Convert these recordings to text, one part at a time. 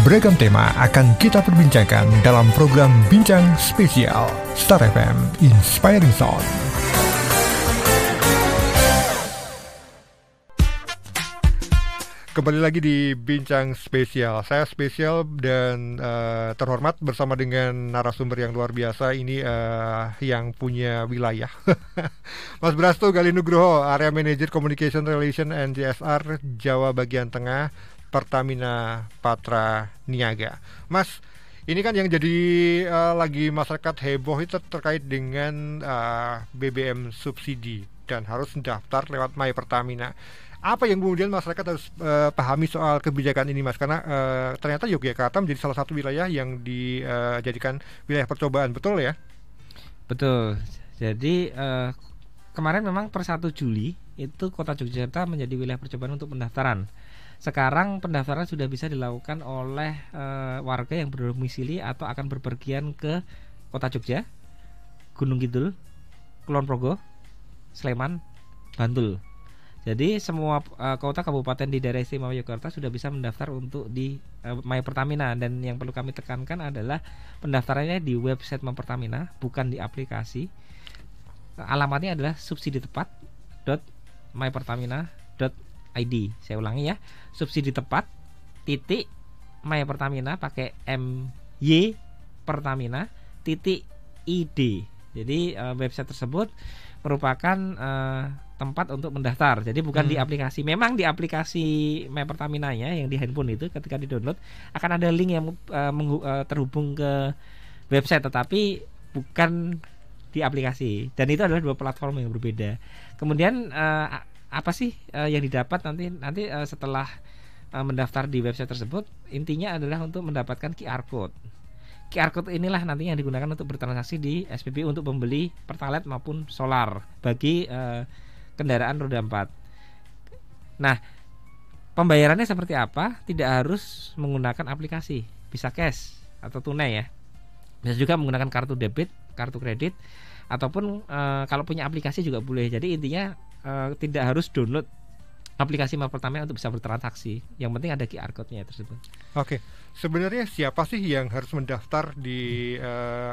Beragam tema akan kita perbincangkan dalam program Bincang Spesial Star FM Inspiring Sound. Kembali lagi di Bincang Spesial. Saya spesial dan terhormat bersama dengan narasumber yang luar biasa ini, yang punya wilayah. Mas Brasto Gali Nugroho, Area Manager Communication Relation and CSR Jawa bagian Tengah, Pertamina Patra Niaga. Mas, ini kan yang jadi lagi masyarakat heboh itu terkait dengan BBM subsidi dan harus mendaftar lewat My Pertamina. Apa yang kemudian masyarakat harus pahami soal kebijakan ini, Mas? Karena ternyata Yogyakarta menjadi salah satu wilayah yang dijadikan wilayah percobaan, betul ya? Betul. Jadi kemarin memang per 1 Juli itu Kota Yogyakarta menjadi wilayah percobaan untuk pendaftaran. Sekarang pendaftaran sudah bisa dilakukan oleh warga yang berdomisili atau akan berpergian ke Kota Jogja, Gunung Kidul, Kulon Progo, Sleman, Bantul. Jadi semua kota kabupaten di daerah istimewa Yogyakarta sudah bisa mendaftar untuk di My Pertamina. Dan yang perlu kami tekankan adalah pendaftarannya di website My Pertamina, bukan di aplikasi. Alamatnya adalah subsiditepat.mypertamina.id. Saya ulangi ya, subsiditepat titik My Pertamina pakai MY Pertamina titik ID. Jadi website tersebut merupakan tempat untuk mendaftar. Jadi bukan di aplikasi. Memang di aplikasi My Pertamina-nya yang di handphone itu ketika di-download akan ada link yang terhubung ke website, tetapi bukan di aplikasi. Dan itu adalah dua platform yang berbeda. Kemudian apa sih yang didapat nanti setelah mendaftar di website tersebut? Intinya adalah untuk mendapatkan QR code. QR code inilah nantinya yang digunakan untuk bertransaksi di SPBU untuk membeli Pertalite maupun solar bagi kendaraan roda 4. Nah, pembayarannya seperti apa? Tidak harus menggunakan aplikasi, bisa cash atau tunai ya. Bisa juga menggunakan kartu debit, kartu kredit, ataupun kalau punya aplikasi juga boleh. Jadi intinya tidak harus download aplikasi My Pertamina untuk bisa bertransaksi. Yang penting ada QR code-nya tersebut. Oke. Sebenarnya siapa sih yang harus mendaftar di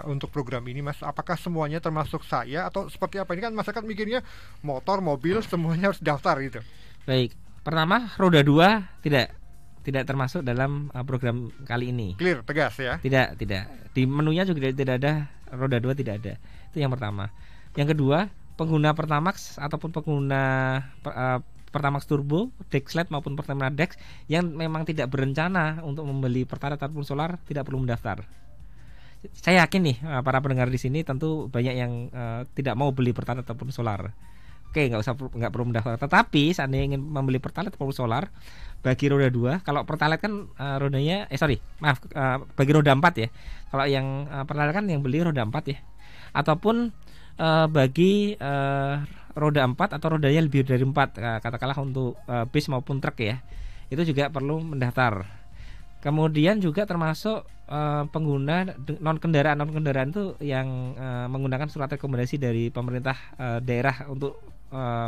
untuk program ini, Mas? Apakah semuanya termasuk saya atau seperti apa? Ini kan masyarakat mikirnya motor, mobil semuanya harus daftar gitu. Baik. Pertama, roda 2 tidak termasuk dalam program kali ini. Clear, tegas ya? Tidak. Di menunya juga tidak ada, roda 2 tidak ada. Itu yang pertama. Yang kedua, pengguna Pertamax ataupun pengguna Pertamax Turbo, Dexlite maupun Pertamina Dex yang memang tidak berencana untuk membeli Pertalite ataupun solar tidak perlu mendaftar. Saya yakin nih para pendengar di sini tentu banyak yang tidak mau beli Pertalite ataupun solar. Oke, nggak perlu mendaftar. Tetapi seandainya ingin membeli Pertalite ataupun solar bagi roda 2, kalau Pertalite kan bagi roda 4 ya. Kalau yang Pertalite kan yang beli roda 4 ya. Ataupun bagi roda 4 atau rodanya lebih dari 4, katakanlah untuk bis maupun truk ya, itu juga perlu mendaftar. Kemudian juga termasuk pengguna non kendaraan itu yang menggunakan surat rekomendasi dari pemerintah daerah untuk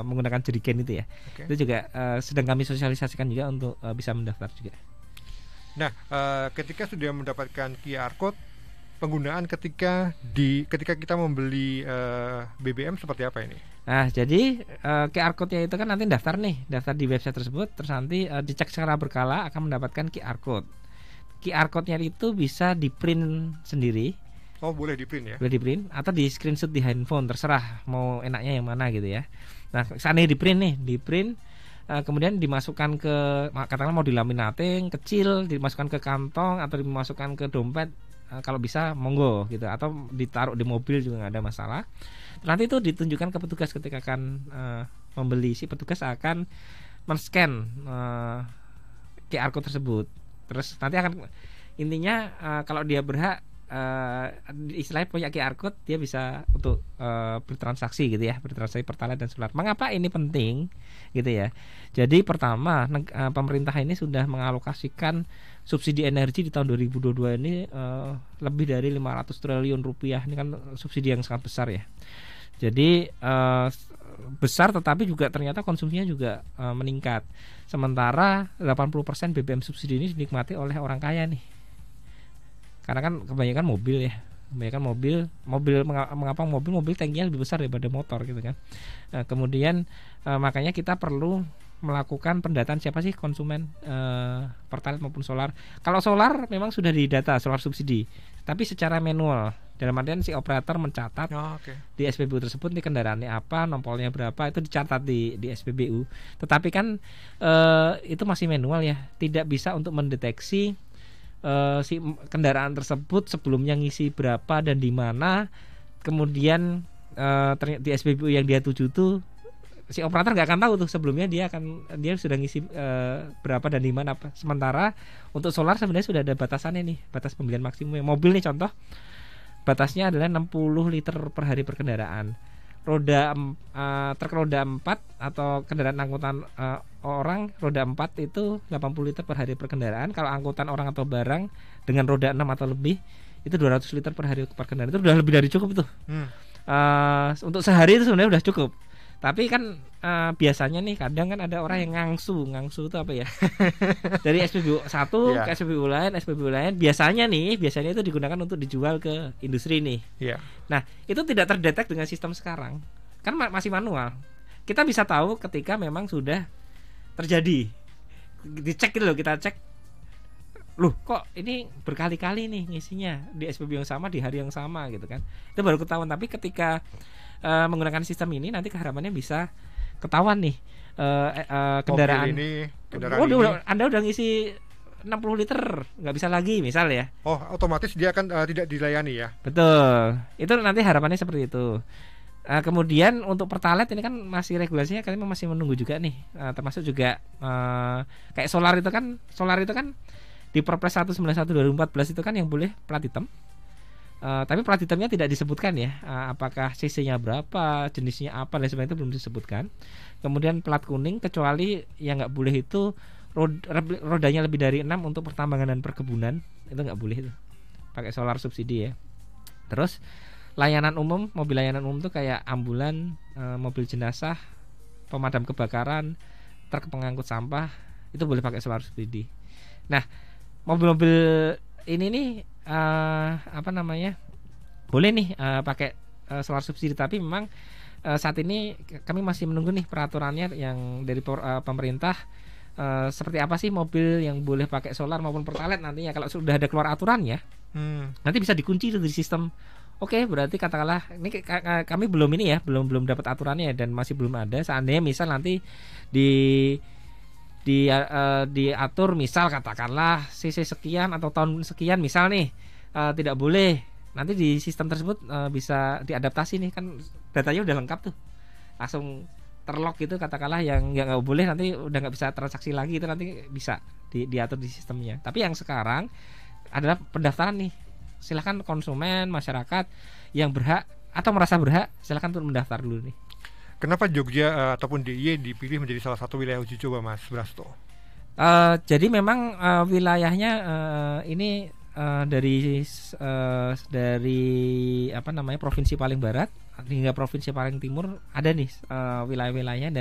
menggunakan jerigen itu ya. Okay. Itu juga sedang kami sosialisasikan juga untuk bisa mendaftar juga. Nah, ketika sudah mendapatkan QR code, penggunaan ketika kita membeli BBM seperti apa ini? Nah, jadi QR code-nya itu kan nanti daftar di website tersebut, terus nanti dicek secara berkala akan mendapatkan QR code. QR code-nya itu bisa di-print sendiri. Oh, boleh di-print ya? Boleh di-print atau di screenshot di handphone, terserah mau enaknya yang mana gitu ya. Nah, seandainya di-print, kemudian dimasukkan ke, katakanlah mau dilaminating kecil, dimasukkan ke kantong atau dimasukkan ke dompet. Kalau bisa monggo gitu, atau ditaruh di mobil juga nggak ada masalah. Nanti itu ditunjukkan ke petugas ketika akan membeli. Si petugas akan men-scan QR code tersebut. Terus nanti akan intinya kalau dia berhak istilahnya punya QR code, dia bisa untuk bertransaksi gitu ya, bertransaksi Pertalite dan solar. Mengapa ini penting gitu ya? Jadi pertama, pemerintah ini sudah mengalokasikan subsidi energi di tahun 2022 ini lebih dari 500 triliun rupiah. Ini kan subsidi yang sangat besar ya. Jadi besar, tetapi juga ternyata konsumsinya juga meningkat. Sementara 80% BBM subsidi ini dinikmati oleh orang kaya nih. Karena kan kebanyakan mobil ya. Kebanyakan mengapa mobil tangkinya lebih besar daripada motor gitu kan. Nah, kemudian makanya kita perlu melakukan pendataan siapa sih konsumen Pertalite maupun solar. Kalau solar memang sudah didata solar subsidi, tapi secara manual. Dalam artian si operator mencatat di SPBU tersebut nih kendaraannya apa, nompolnya berapa, itu dicatat di SPBU. Tetapi kan itu masih manual ya, tidak bisa untuk mendeteksi si kendaraan tersebut sebelumnya ngisi berapa dan di mana. Kemudian di SPBU yang dia tuju tuh si operator nggak akan tahu tuh sebelumnya dia sudah ngisi berapa dan di mana. Sementara untuk solar sebenarnya sudah ada batasannya nih, batas pembelian maksimum. Mobil nih contoh, batasnya adalah 60 liter per hari per kendaraan. Truk roda 4 atau kendaraan angkutan orang roda 4 itu 80 liter per hari per kendaraan. Kalau angkutan orang atau barang dengan roda 6 atau lebih itu 200 liter per hari per kendaraan. Itu udah lebih dari cukup tuh. Untuk sehari itu sebenarnya udah cukup. Tapi kan biasanya nih kadang kan ada orang yang ngangsu itu apa ya? Dari SPBU 1 ke SPBU lain biasanya itu digunakan untuk dijual ke industri nih. Nah, itu tidak terdetek dengan sistem sekarang. Kan masih manual. Kita bisa tahu ketika memang sudah terjadi. Dicek gitu loh, kita cek. Loh, kok ini berkali-kali nih ngisinya di SPBU yang sama di hari yang sama gitu kan. Itu baru ketahuan, tapi ketika menggunakan sistem ini nanti harapannya bisa ketahuan nih kendaraan ini. Anda udah ngisi 60 liter nggak bisa lagi misal ya. Otomatis dia akan tidak dilayani ya. Betul, itu nanti harapannya seperti itu. Kemudian untuk Pertalite ini kan masih regulasinya kami masih menunggu juga nih, termasuk juga kayak solar itu kan di Perpres 191 2014 itu kan yang boleh plat hitam. Tapi plat hitamnya tidak disebutkan ya, apakah CC-nya berapa, jenisnya apa dan sebagainya itu belum disebutkan. Kemudian plat kuning kecuali yang nggak boleh itu rodanya lebih dari 6 untuk pertambangan dan perkebunan, itu nggak boleh itu pakai solar subsidi ya. Terus layanan umum, mobil layanan umum itu kayak ambulan, mobil jenazah, pemadam kebakaran, truk pengangkut sampah itu boleh pakai solar subsidi. Nah, mobil-mobil ini nih boleh nih pakai solar subsidi, tapi memang saat ini kami masih menunggu nih peraturannya yang dari pemerintah, seperti apa sih mobil yang boleh pakai solar maupun Pertalite nantinya. Kalau sudah ada keluar aturannya nanti bisa dikunci dari sistem. Oke, berarti katakanlah ini kami belum dapat aturannya dan masih belum ada. Seandainya misal nanti diatur misal katakanlah CC sekian atau tahun sekian misal nih tidak boleh, nanti di sistem tersebut bisa diadaptasi nih, kan datanya udah lengkap tuh, langsung terlock gitu katakanlah. Yang nggak boleh nanti udah nggak bisa transaksi lagi, itu nanti bisa diatur di sistemnya. Tapi yang sekarang adalah pendaftaran nih, silahkan konsumen masyarakat yang berhak atau merasa berhak silahkan untuk mendaftar dulu nih. Kenapa Jogja ataupun DIY dipilih menjadi salah satu wilayah uji coba, Mas Brasto? Jadi memang wilayahnya ini dari provinsi paling barat hingga provinsi paling timur ada nih wilayah-wilayahnya,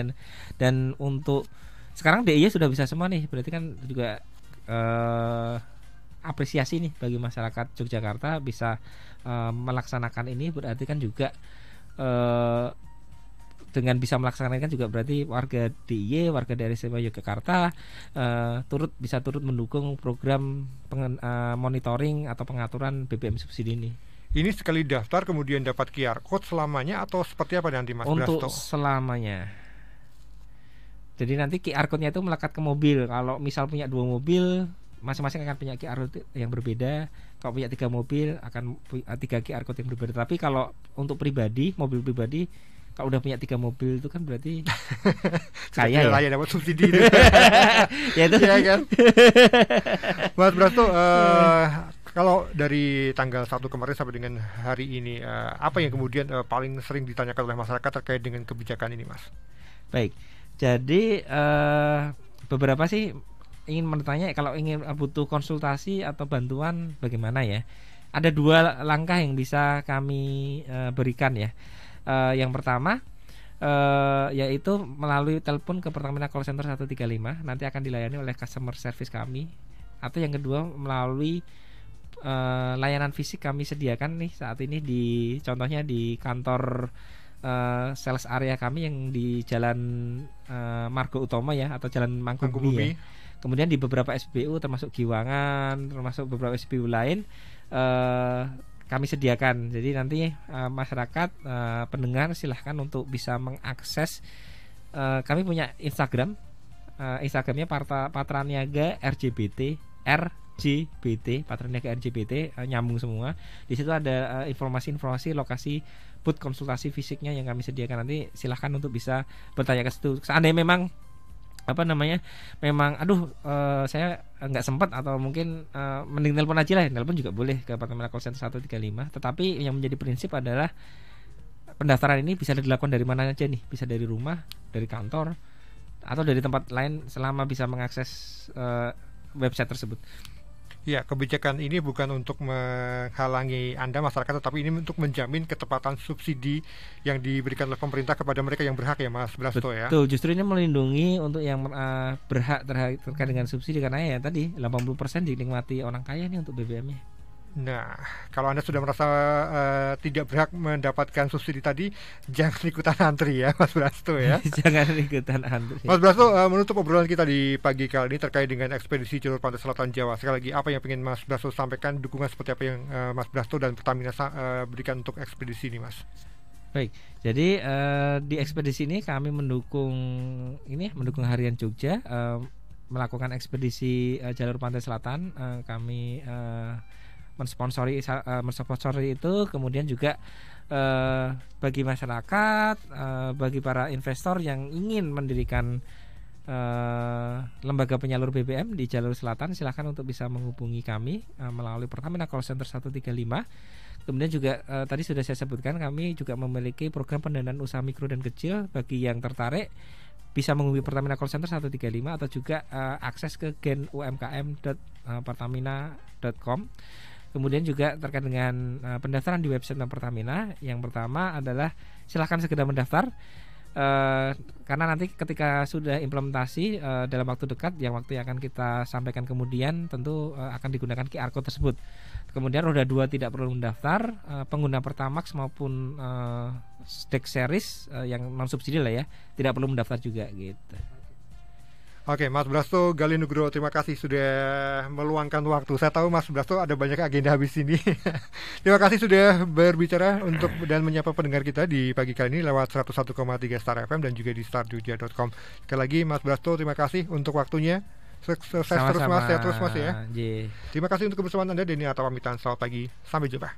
dan untuk sekarang DIY sudah bisa semua nih, berarti kan juga apresiasi nih bagi masyarakat Yogyakarta bisa melaksanakan ini, berarti kan juga dengan bisa melaksanakan kan juga berarti warga DIY, warga daerah istimewa Yogyakarta bisa turut mendukung program monitoring atau pengaturan BBM subsidi ini. Ini sekali daftar kemudian dapat QR code selamanya atau seperti apa nanti, Mas Brasto? Untuk selamanya. Jadi nanti QR code-nya itu melekat ke mobil. Kalau misal punya 2 mobil, masing-masing akan punya QR code yang berbeda. Kalau punya 3 mobil akan 3 QR code yang berbeda. Tapi kalau untuk pribadi, mobil pribadi, kalau udah punya 3 mobil itu kan berarti kaya ya, dapat subsidi itu. Ya itu ya kan. Mas Brasto, kalau dari tanggal 1 kemarin sampai dengan hari ini, apa yang kemudian paling sering ditanyakan oleh masyarakat terkait dengan kebijakan ini, Mas? Baik, jadi beberapa sih ingin bertanya, kalau ingin butuh konsultasi atau bantuan bagaimana ya. Ada 2 langkah yang bisa kami berikan ya. Yang pertama yaitu melalui telepon ke Pertamina Call Center 135, nanti akan dilayani oleh customer service kami. Atau yang kedua melalui layanan fisik kami sediakan nih saat ini contohnya di kantor sales area kami yang di Jalan Margo Utomo ya, atau Jalan Mangkunbumi ya. Kemudian di beberapa SPBU termasuk Giwangan, termasuk beberapa SPBU lain kami sediakan. Jadi nanti masyarakat pendengar silahkan untuk bisa mengakses. Kami punya Instagram, Instagramnya Patraniaga RJBT, Patraniaga RJBT, nyambung semua. Di situ ada informasi-informasi lokasi booth konsultasi fisiknya yang kami sediakan. Nanti silahkan untuk bisa bertanya ke situ. Seandainya memang saya nggak sempat atau mungkin mending telepon aja lah. Telepon juga boleh ke Pertamina Call Center 135. Tetapi yang menjadi prinsip adalah pendaftaran ini bisa dilakukan dari mana aja nih. Bisa dari rumah, dari kantor, atau dari tempat lain selama bisa mengakses website tersebut. Ya, kebijakan ini bukan untuk menghalangi Anda masyarakat, tetapi ini untuk menjamin ketepatan subsidi yang diberikan oleh pemerintah kepada mereka yang berhak ya, Mas Brasto ya. Betul, justru ini melindungi untuk yang berhak terkait dengan subsidi, karena ya tadi 80% dinikmati orang kaya nih untuk BBM-nya. Nah, kalau Anda sudah merasa tidak berhak mendapatkan subsidi tadi, jangan ikutan antri ya, Mas Brasto ya. Jangan ikutan antri. Mas Brasto, menutup obrolan kita di pagi kali ini terkait dengan ekspedisi jalur pantai selatan Jawa. Sekali lagi, apa yang ingin Mas Brasto sampaikan, dukungan seperti apa yang Mas Brasto dan Pertamina berikan untuk ekspedisi ini, Mas? Baik, jadi di ekspedisi ini kami mendukung Harian Jogja melakukan ekspedisi jalur pantai selatan. Kami mensponsori itu, kemudian juga bagi masyarakat, bagi para investor yang ingin mendirikan lembaga penyalur BBM di jalur selatan, silakan untuk bisa menghubungi kami melalui Pertamina Call Center 135. Kemudian juga tadi sudah saya sebutkan, kami juga memiliki program pendanaan usaha mikro dan kecil. Bagi yang tertarik bisa menghubungi Pertamina Call Center 135 atau juga akses ke genumkm.pertamina.com. Kemudian juga terkait dengan pendaftaran di website Pertamina, yang pertama adalah silakan segera mendaftar, karena nanti ketika sudah implementasi dalam waktu dekat, yang akan kita sampaikan kemudian, tentu akan digunakan QR code tersebut. Kemudian roda 2 tidak perlu mendaftar, pengguna Pertamax maupun Dex Series yang non subsidi lah ya, tidak perlu mendaftar juga gitu. Oke, Mas Brasto Gali Nugroho, terima kasih sudah meluangkan waktu. Saya tahu Mas Brasto ada banyak agenda habis ini. Terima kasih sudah berbicara untuk dan menyapa pendengar kita di pagi kali ini lewat 101,3 Star FM dan juga di starjogja.com. Sekali lagi Mas Brasto, terima kasih untuk waktunya. Sukses terus Mas, sehat terus Mas ya. Terima kasih untuk kebersamaan Anda. Denny Atta pamitan, selamat pagi, sampai jumpa.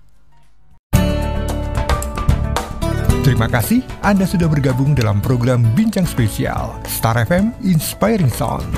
Terima kasih Anda sudah bergabung dalam program Bincang Spesial Star FM Inspiring Sound.